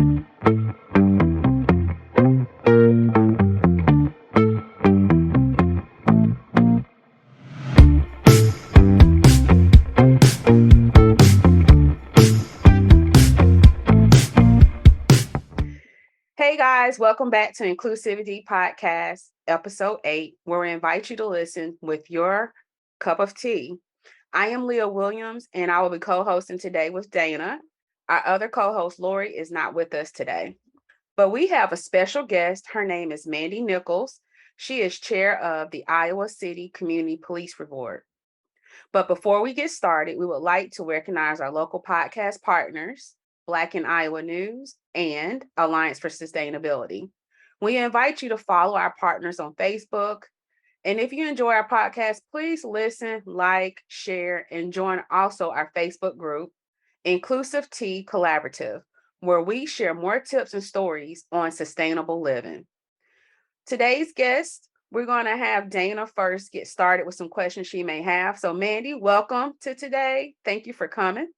Hey guys, welcome back to Inclusivity Podcast, episode 8, where we invite you to listen with your cup of tea. I am Leah Williams, and I will be co hosting today with Dana. Our other co host, Lori, is not with us today. But we have a special guest. Her name is Mandy Nichols. She is chair of the Iowa City Community Police Board. But before we get started, we would like to recognize our local podcast partners, Black in Iowa News and Alliance for Sustainability. We invite you to follow our partners on Facebook. And if you enjoy our podcast, please listen, like, share, and join also our Facebook group, Inclusive-TEA Collaborative, where we share more tips and stories on sustainable living. Today's guest, we're going to have Dana first get started with some questions she may have. So, Mandy, welcome to today. Thank you for coming.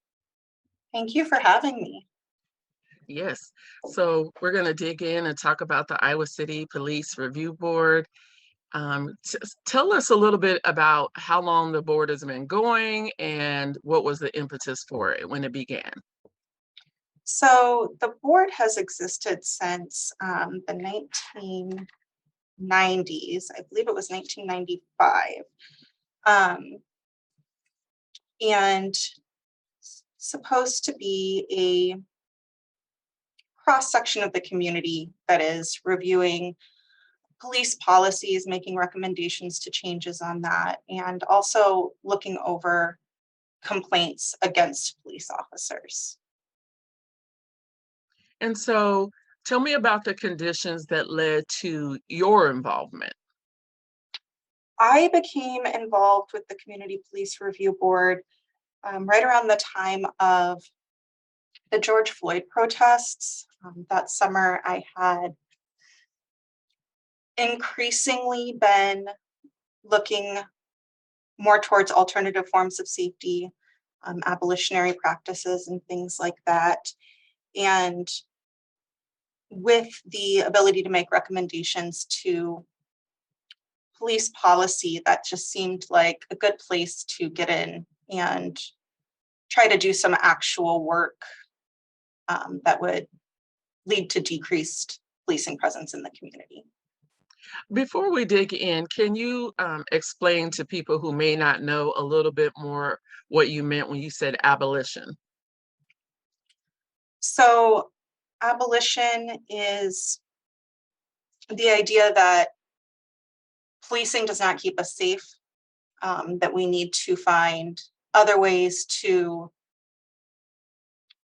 Thank you for having me. Yes. So we're going to dig in and talk about the Iowa City Police Review Board. Tell us a little bit about how long the board has been going and what was the impetus for it when it began. So the board has existed since the 1990s. I believe it was 1995. And supposed to be a cross-section of the community that is reviewing police policies, making recommendations to changes on that, and also looking over complaints against police officers. And so tell me about the conditions that led to your involvement. I became involved with the Community Police Review Board right around the time of the George Floyd protests. That summer, I had increasingly been looking more towards alternative forms of safety, abolitionary practices and things like that. And with the ability to make recommendations to police policy, that just seemed like a good place to get in and try to do some actual work that would lead to decreased policing presence in the community. Before we dig in, can you explain to people who may not know a little bit more what you meant when you said abolition? So abolition is the idea that policing does not keep us safe, that we need to find other ways to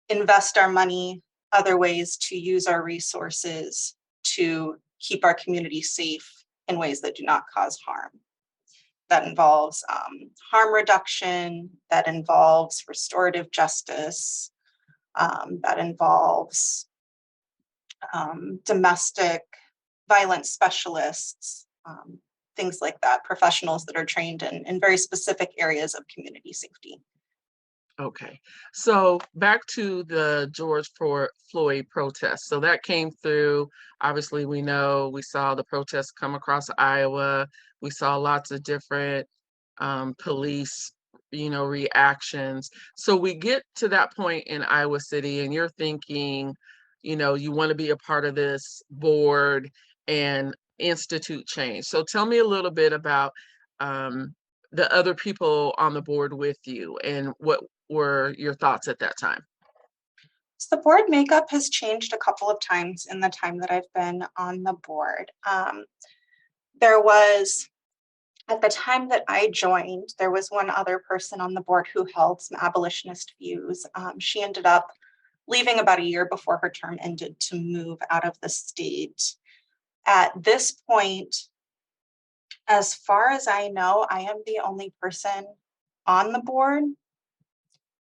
invest our money, other ways to use our resources to keep our community safe in ways that do not cause harm. That involves harm reduction, that involves restorative justice, that involves domestic violence specialists, things like that, professionals that are trained in very specific areas of community safety. Okay, so back to the George Floyd protests. So that came through. Obviously, we saw the protests come across Iowa. We saw lots of different police, reactions. So we get to that point in Iowa City, and you're thinking, you want to be a part of this board and institute change. So tell me a little bit about the other people on the board with you and what were your thoughts at that time? So the board makeup has changed a couple of times in the time that I've been on the board. There was, at the time that I joined, there was one other person on the board who held some abolitionist views. She ended up leaving about a year before her term ended to move out of the state. At this point, as far as I know, I am the only person on the board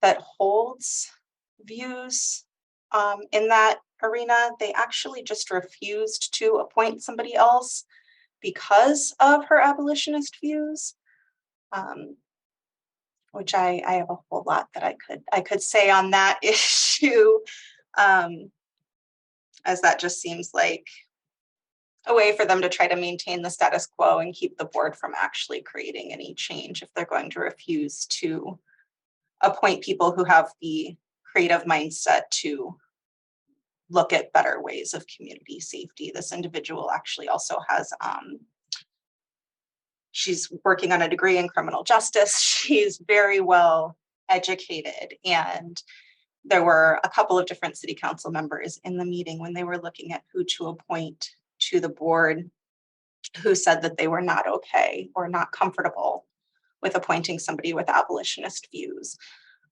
that holds views in that arena. They actually just refused to appoint somebody else because of her abolitionist views, which I have a whole lot that I could say on that issue. as that just seems like a way for them to try to maintain the status quo and keep the board from actually creating any change if they're going to refuse to appoint people who have the creative mindset to look at better ways of community safety. This individual actually also has, she's working on a degree in criminal justice. She's very well educated, and there were a couple of different city council members in the meeting when they were looking at who to appoint to the board who said that they were not okay or not comfortable with appointing somebody with abolitionist views.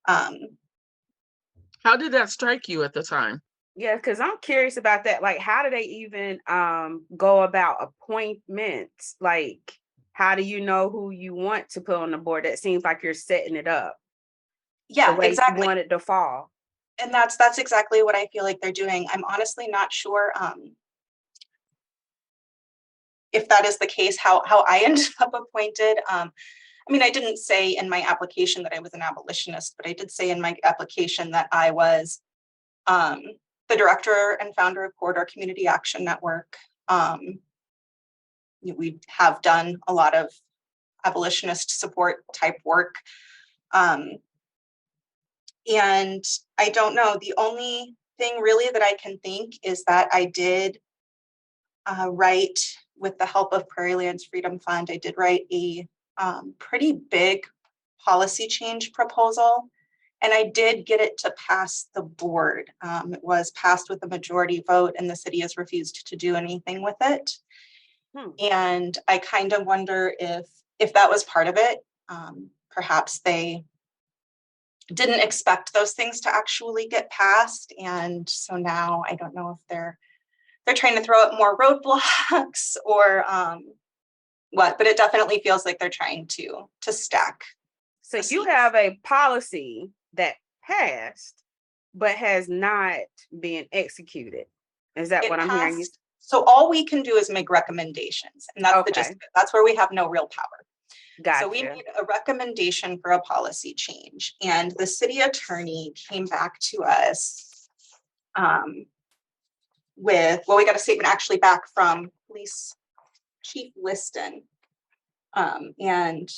How did that strike you at the time? Yeah, because I'm curious about that. Like, how do they even go about appointments? Like, how do you know who you want to put on the board? That seems like you're setting it up the Yeah, way you exactly. want it to fall. And that's exactly what I feel like they're doing. I'm honestly not sure if that is the case, how I ended up appointed. I mean, I didn't say in my application that I was an abolitionist, but I did say in my application that I was the director and founder of Corridor Community Action Network. We have done a lot of abolitionist support type work. And I don't know, the only thing really that I can think is that I did write, with the help of Prairie Lands Freedom Fund, I did write a pretty big policy change proposal, and I did get it to pass the board. It was passed with a majority vote, and the city has refused to do anything with it. And I kind of wonder if that was part of it. Perhaps they didn't expect those things to actually get passed, and so now I don't know if they're trying to throw up more roadblocks or what, but it definitely feels like they're trying to stack. So you have a policy that passed, but has not been executed. Is that what I'm hearing you? So all we can do is make recommendations, and that's the gist of it. That's where we have no real power. Gotcha. So we need a recommendation for a policy change, and the city attorney came back to us with, well, we got a statement actually back from Police Chief Liston, and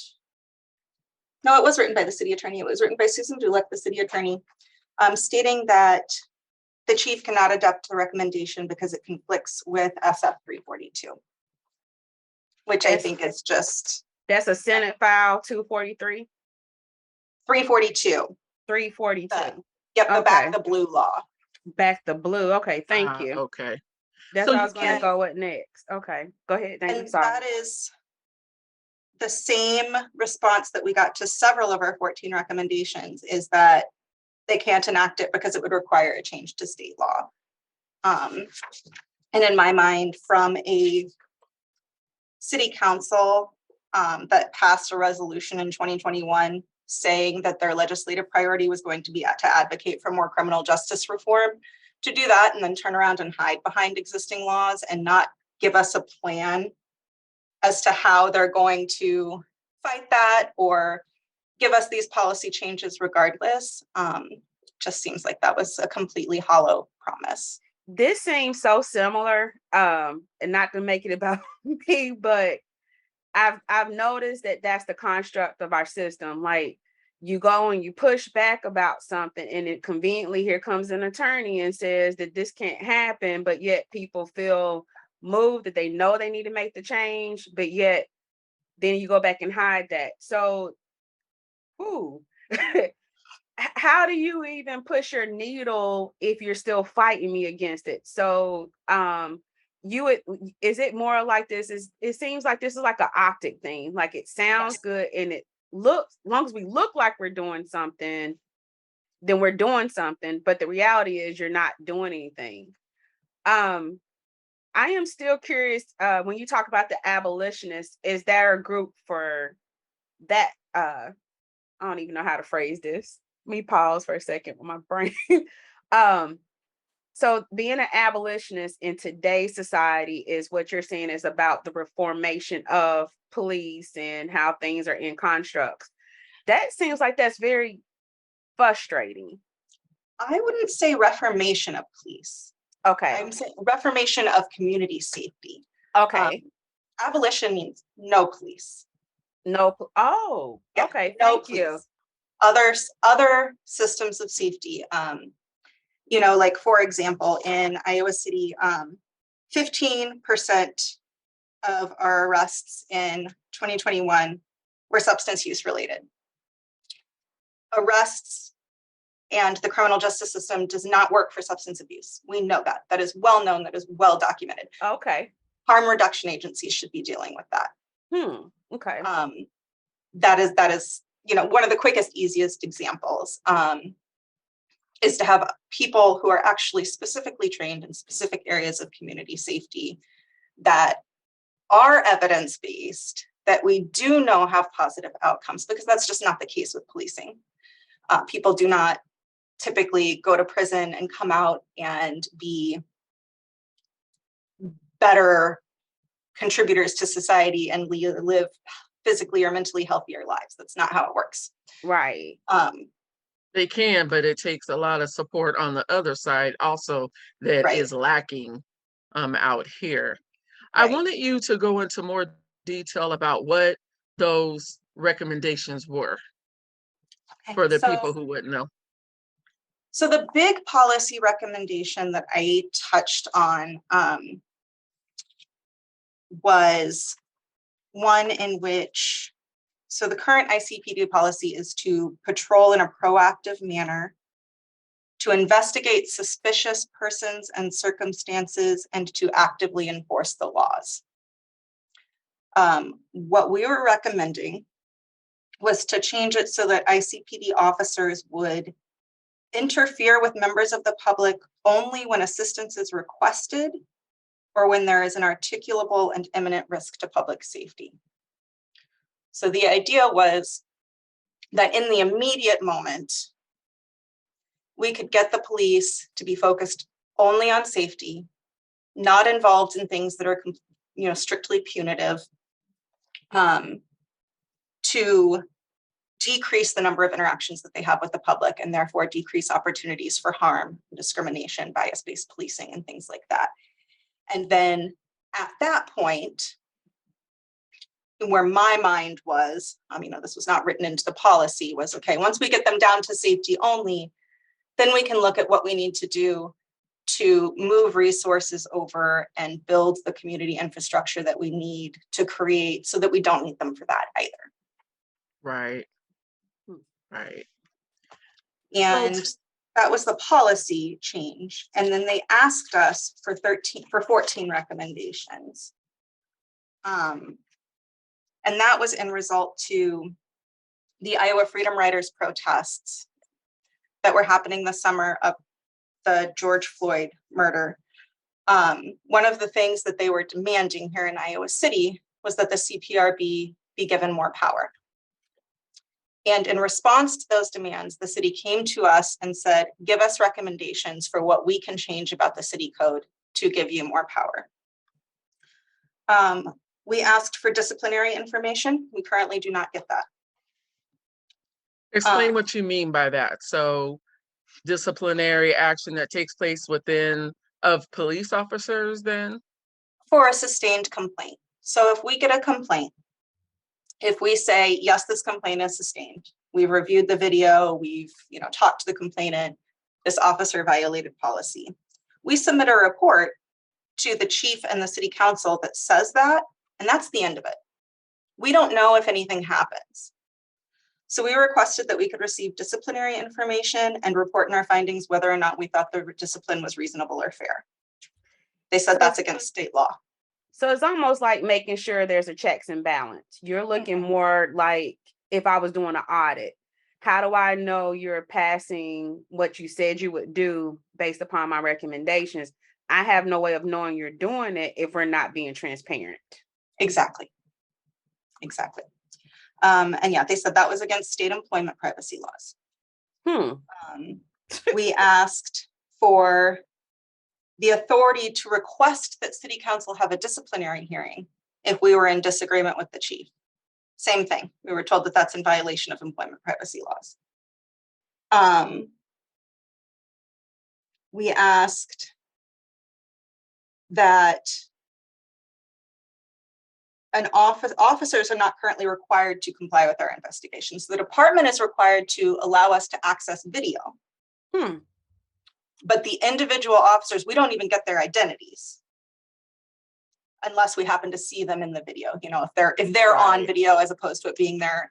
no, it was written by the city attorney. It was written by Susan Dulek, the city attorney, stating that the chief cannot adopt the recommendation because it conflicts with SF 342, which I think is just... That's a Senate file 243? 342. 342. Yep, the Back the Blue law. Back the Blue. Okay, thank you. Okay. That's what I was going to go with next. Okay, go ahead. Thank you. Sorry. That is the same response that we got to several of our 14 recommendations, is that they can't enact it because it would require a change to state law. And in my mind, from a city council that passed a resolution in 2021 saying that their legislative priority was going to be to advocate for more criminal justice reform, to do that and then turn around and hide behind existing laws and not give us a plan as to how they're going to fight that or give us these policy changes regardless, just seems like that was a completely hollow promise. This seems so similar, and not to make it about me, but I've noticed that that's the construct of our system. Like, you go and you push back about something, and it conveniently, here comes an attorney and says that this can't happen, but yet people feel moved that they know they need to make the change, but yet then you go back and hide that. So, how do you even push your needle if you're still fighting me against it? So, is it more like this? It seems like this is like an optic thing. Like, it sounds good and it looks, as long as we look like we're doing something, then we're doing something. But the reality is you're not doing anything. I am still curious, when you talk about the abolitionists, is there a group for that? I don't even know how to phrase this. Let me pause for a second with my brain. So being an abolitionist in today's society is what you're saying is about the reformation of police and how things are in constructs. That seems like that's very frustrating. I wouldn't say reformation of police. Okay. I'm saying reformation of community safety. Okay. Abolition means no police. Oh, Yeah, okay. no Thank you. police. Other systems of safety. Like for example, in Iowa City, 15% of our arrests in 2021 were substance use related. Arrests and the criminal justice system does not work for substance abuse. We know that. That is well known. That is well documented. Okay. Harm reduction agencies should be dealing with that. Okay. That is one of the quickest, easiest examples is to have people who are actually specifically trained in specific areas of community safety that are evidence-based, that we do know have positive outcomes, because that's just not the case with policing. People do not typically go to prison and come out and be better contributors to society and live physically or mentally healthier lives. That's not how it works. Right. They can, but it takes a lot of support on the other side also that Right. is lacking out here. I Right. wanted you to go into more detail about what those recommendations were for the people who wouldn't know. So the big policy recommendation that I touched on was one in which, so the current ICPD policy is to patrol in a proactive manner, to investigate suspicious persons and circumstances, and to actively enforce the laws. What we were recommending was to change it so that ICPD officers would interfere with members of the public only when assistance is requested or when there is an articulable and imminent risk to public safety. So the idea was that in the immediate moment, we could get the police to be focused only on safety, not involved in things that are strictly punitive, to decrease the number of interactions that they have with the public and therefore decrease opportunities for harm, discrimination, bias-based policing, and things like that. And then at that point, where my mind was, this was not written into the policy, was okay, once we get them down to safety only, then we can look at what we need to do to move resources over and build the community infrastructure that we need to create so that we don't need them for that either. Right. Right. And that was the policy change. And then they asked us for 14 recommendations. And that was in result to the Iowa Freedom Riders protests that were happening the summer of the George Floyd murder. One of the things that they were demanding here in Iowa City was that the CPRB be given more power. And in response to those demands, the city came to us and said, give us recommendations for what we can change about the city code to give you more power. We asked for disciplinary information. We currently do not get that. Explain what you mean by that. So disciplinary action that takes place within of police officers then? For a sustained complaint. So if we get a complaint, if we say, yes, this complaint is sustained, we've reviewed the video, we've talked to the complainant, this officer violated policy, we submit a report to the chief and the city council that says that, and that's the end of it. We don't know if anything happens. So we requested that we could receive disciplinary information and report in our findings whether or not we thought the discipline was reasonable or fair. They said that's against state law. So it's almost like making sure there's a checks and balance. You're looking more like if I was doing an audit, how do I know you're passing what you said you would do based upon my recommendations? I have no way of knowing you're doing it if we're not being transparent. Exactly. And yeah, they said that was against state employment privacy laws. We asked for the authority to request that city council have a disciplinary hearing if we were in disagreement with the chief. Same thing. We were told that that's in violation of employment privacy laws. We asked that officers are not currently required to comply with our investigations. The department is required to allow us to access video. But the individual officers, we don't even get their identities unless we happen to see them in the video. You know, if they're on video as opposed to it being their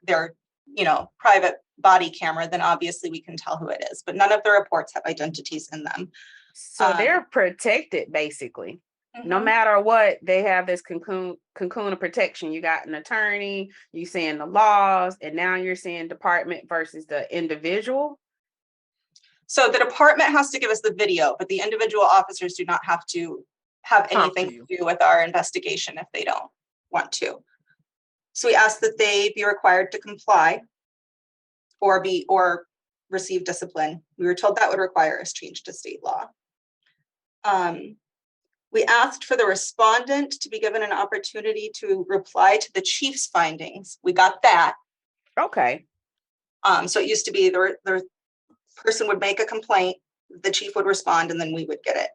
private body camera, then obviously we can tell who it is. But none of the reports have identities in them. So they're protected basically. No matter what, they have this cocoon of protection. You got an attorney, you seeing the laws, and now you're seeing department versus the individual. So the department has to give us the video, but the individual officers do not have to have anything to do with our investigation if they don't want to. So we ask that they be required to comply or receive discipline. We were told that would require us change to state law. We asked for the respondent to be given an opportunity to reply to the chief's findings. We got that. Okay. So it used to be the person would make a complaint, the chief would respond, and then we would get it.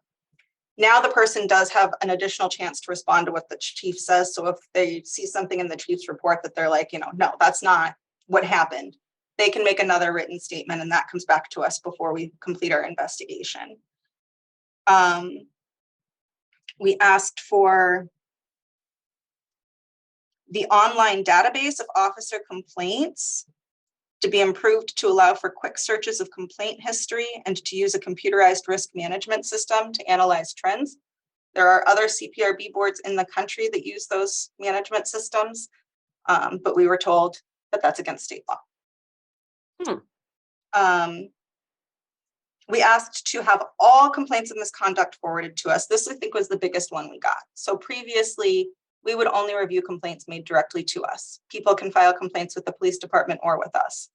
Now the person does have an additional chance to respond to what the chief says. So if they see something in the chief's report that they're like, no, that's not what happened, they can make another written statement, and that comes back to us before we complete our investigation. We asked for the online database of officer complaints to be improved to allow for quick searches of complaint history and to use a computerized risk management system to analyze trends. There are other CPRB boards in the country that use those management systems, but we were told that that's against state law. We asked to have all complaints of misconduct forwarded to us. This, I think, was the biggest one we got. So previously, we would only review complaints made directly to us. People can file complaints with the police department or with us.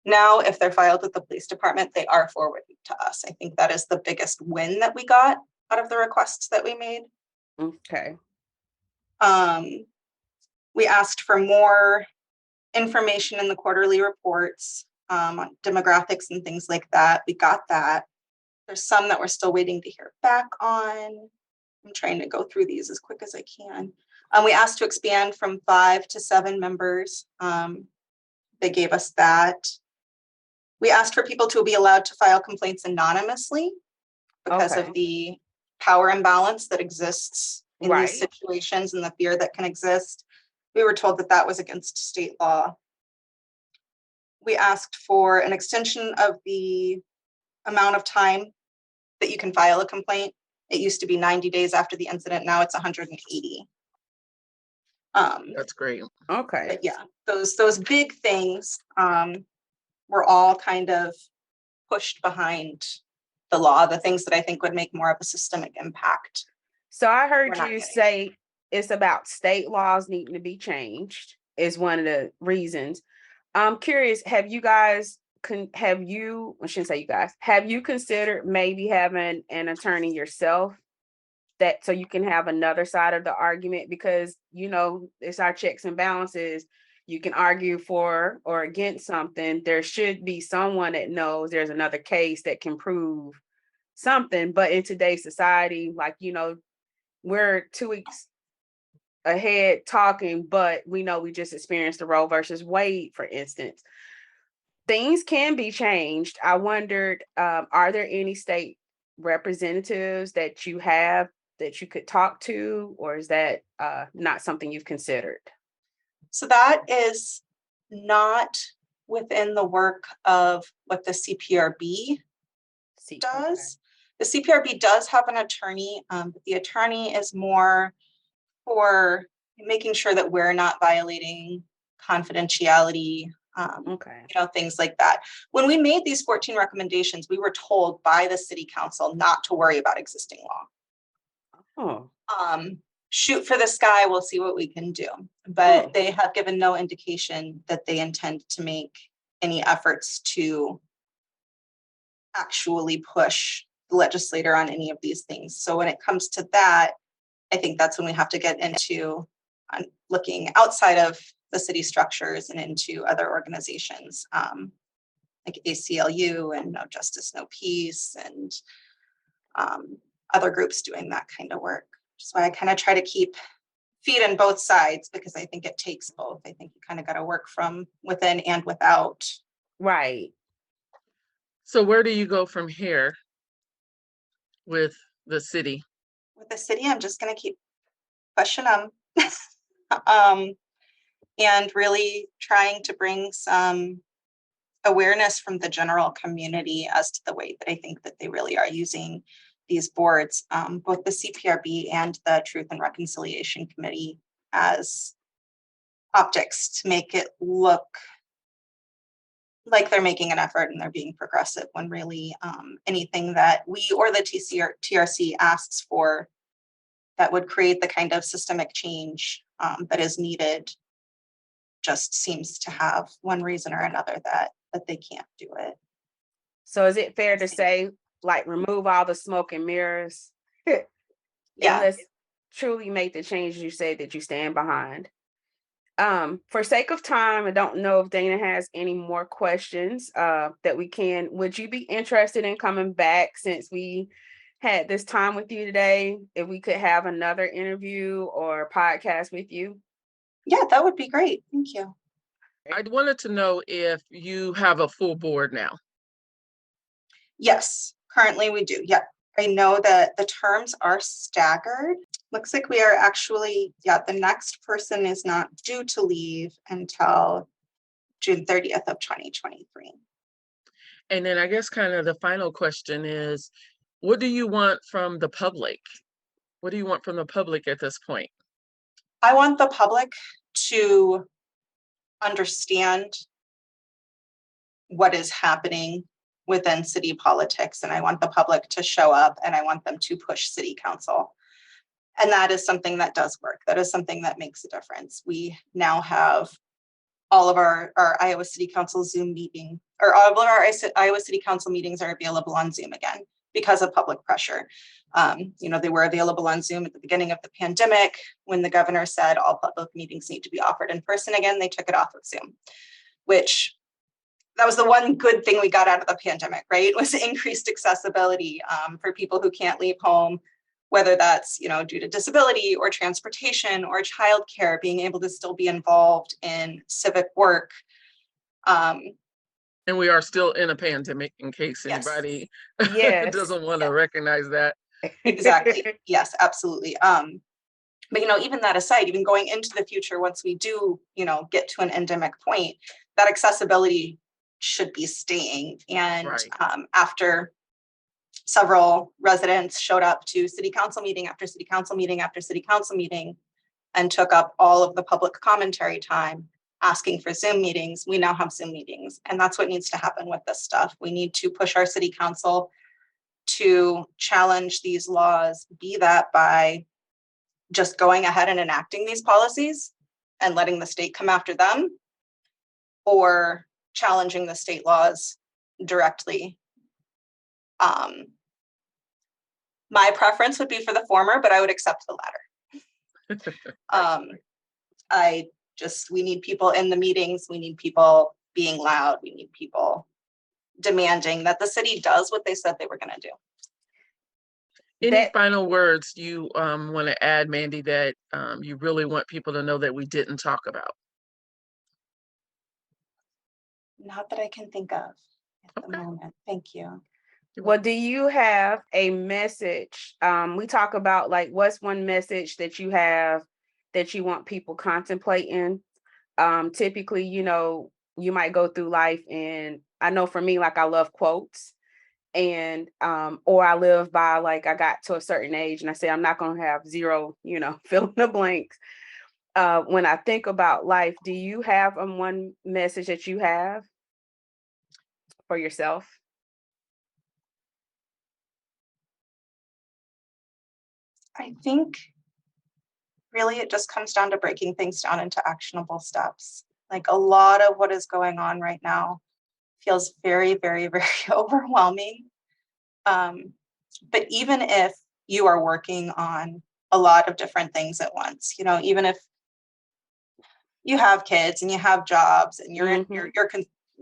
Now, if they're filed with the police department, they are forwarded to us. I think that is the biggest win that we got out of the requests that we made. Okay. We asked for more information in the quarterly reports on demographics and things like that. We got that. There's some that we're still waiting to hear back on. I'm trying to go through these as quick as I can. We asked to expand from 5 to 7 members. They gave us that. We asked for people to be allowed to file complaints anonymously because of the power imbalance that exists in these situations and the fear that can exist. We were told that that was against state law. We asked for an extension of the amount of time that you can file a complaint. It used to be 90 days after the incident. Now it's 180. That's great. Okay. But yeah, those big things were all kind of pushed behind the law, the things that I think would make more of a systemic impact. So I heard you say it's about state laws needing to be changed is one of the reasons. I'm curious, have you considered maybe having an attorney yourself so you can have another side of the argument? Because, it's our checks and balances. You can argue for or against something. There should be someone that knows there's another case that can prove something. But in today's society, we're 2 weeks ahead talking, but we know we just experienced the Roe versus Wade, for instance. Things can be changed. I wondered, are there any state representatives that you have that you could talk to, or is that not something you've considered? So that is not within the work of what the CPRB does. The CPRB does have an attorney, but the attorney is more for making sure that we're not violating confidentiality, things like that. When we made these 14 recommendations, we were told by the city council not to worry about existing law. Shoot for the sky, we'll see what we can do. But they have given no indication that they intend to make any efforts to actually push the legislator on any of these things. So when it comes to that, I think that's when we have to get into looking outside of the city structures and into other organizations like ACLU and No Justice, No Peace, and other groups doing that kind of work. which is why I kind of try to keep feet in both sides, because I think it takes both. I think you kind of got to work from within and without. Right. So where do you go from here with the city? With the city, I'm just going to keep pushing them. And really trying to bring some awareness from the general community as to the way that I think that they really are using these boards, both the CPRB and the Truth and Reconciliation Committee, as optics to make it look like they're making an effort and they're being progressive, when really anything that we or the TRC asks for that would create the kind of systemic change that is needed just seems to have one reason or another that they can't do it. So is it fair to say, like, remove all the smoke and mirrors? And Yeah. let's truly make the changes you say that you stand behind. For sake of time, I don't know if Dana has any more questions that we can. Would you be interested in coming back, since we had this time with you today, if we could have another interview or podcast with you? Yeah, that would be great. Thank you. I wanted to know if you have a full board now. Yes, currently we do. Yep. I know that the terms are staggered. Looks like we are actually, the next person is not due to leave until June 30th of 2023. And then I guess kind of the final question is, what do you want from the public? What do you want from the public at this point? I want the public to understand what is happening within city politics, and I want the public to show up, and I want them to push city council. And that is something that does work. That is something that makes a difference. We now have all of our Iowa City Council Zoom meeting, or all of our Iowa City Council meetings are available on Zoom again because of public pressure. They were available on Zoom at the beginning of the pandemic when the governor said all public meetings need to be offered in person again. They took it off of Zoom, which that was the one good thing we got out of the pandemic, right? Was increased accessibility for people who can't leave home, whether that's, due to disability or transportation or childcare, being able to still be involved in civic work. And we are still in a pandemic, in case anybody doesn't want to recognize that. Exactly. Yes, absolutely. But, even that aside, even going into the future, once we do, get to an endemic point, that accessibility should be staying. And after several residents showed up to city council meeting after city council meeting after city council meeting and took up all of the public commentary time asking for Zoom meetings, we now have Zoom meetings. And that's what needs to happen with this stuff. We need to push our city council to challenge these laws, be that by just going ahead and enacting these policies and letting the state come after them, or challenging the state laws directly. My preference would be for the former, but I would accept the latter. We need people in the meetings. We need people being loud. We need people demanding that the city does what they said they were going to do. Any final words you want to add, Mandy, that you really want people to know that we didn't talk about? Not that I can think of at the moment. Thank you. Well, do you have a message? We talk about, like, what's one message that you have that you want people contemplating? Typically, you might go through life, and I know for me, like, I love quotes, and or I live by, like, I got to a certain age and I say I'm not going to have zero, fill in the blanks. When I think about life, do you have one message that you have for yourself? I think really it just comes down to breaking things down into actionable steps. Like, a lot of what is going on right now feels very, very, very overwhelming. But even if you are working on a lot of different things at once, even if you have kids and you have jobs and you're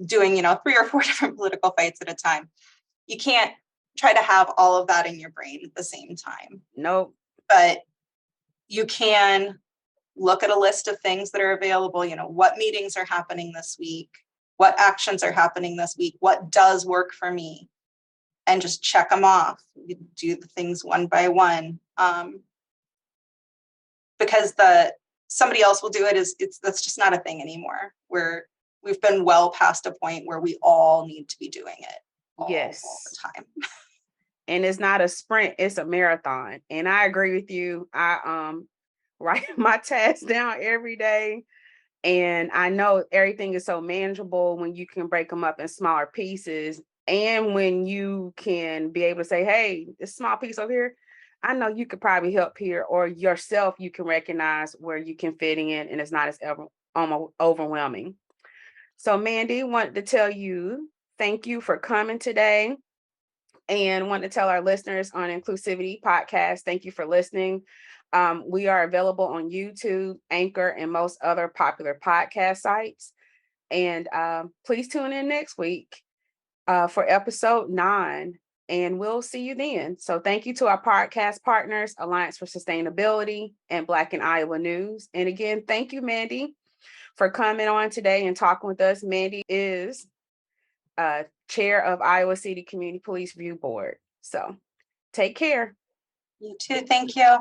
doing, 3 or 4 different political fights at a time, you can't try to have all of that in your brain at the same time. Nope. But you can look at a list of things that are available, what meetings are happening this week, what actions are happening this week, what does work for me, and just check them off. You do the things one by one. Because somebody else will do it that's just not a thing anymore. We've been well past a point where we all need to be doing it all the time. And it's not a sprint, it's a marathon. And I agree with you. I write my tasks down every day. And I know everything is so manageable when you can break them up in smaller pieces. And when you can be able to say, hey, this small piece over here, I know you could probably help here, or yourself, you can recognize where you can fit in and it's not as overwhelming. So Mandy, wanted to tell you, thank you for coming today, and want to tell our listeners on Inclusivity Podcast, thank you for listening. We are available on YouTube, Anchor, and most other popular podcast sites. And please tune in next week for episode 9, and we'll see you then. So thank you to our podcast partners, Alliance for Sustainability and Black in Iowa News. And again, thank you, Mandy, for coming on today and talking with us. Mandy is chair of Iowa City Community Police Review Board. So take care. You too. Thank you.